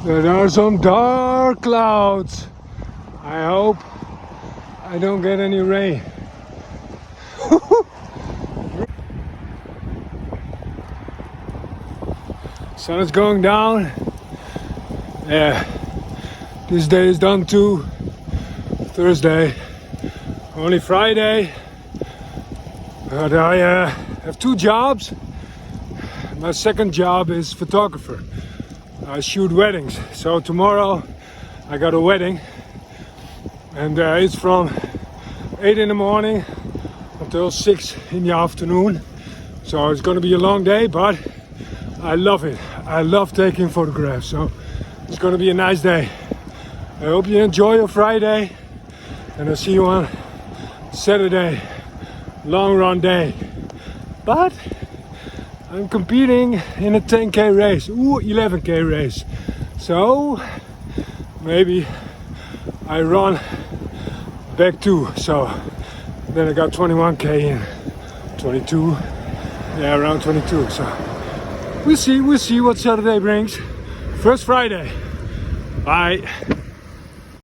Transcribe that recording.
There are some dark clouds. I hope I don't get any rain. Sun is going down. Yeah, this day is done too. Thursday, only Friday. But I have two jobs. My second job is photographer. I shoot weddings. So tomorrow I got a wedding, and it's from 8 in the morning until 6 in the afternoon. So it's gonna be a long day, but I love it. I love taking photographs, so it's gonna be a nice day. I hope you enjoy your Friday, and I'll see you on Saturday. Long run day. But I'm competing in a 10k race, 11k race. So maybe I run back too. So then I got 21k in 22. Yeah, around 22. So we'll see what Saturday brings. First Friday. Bye.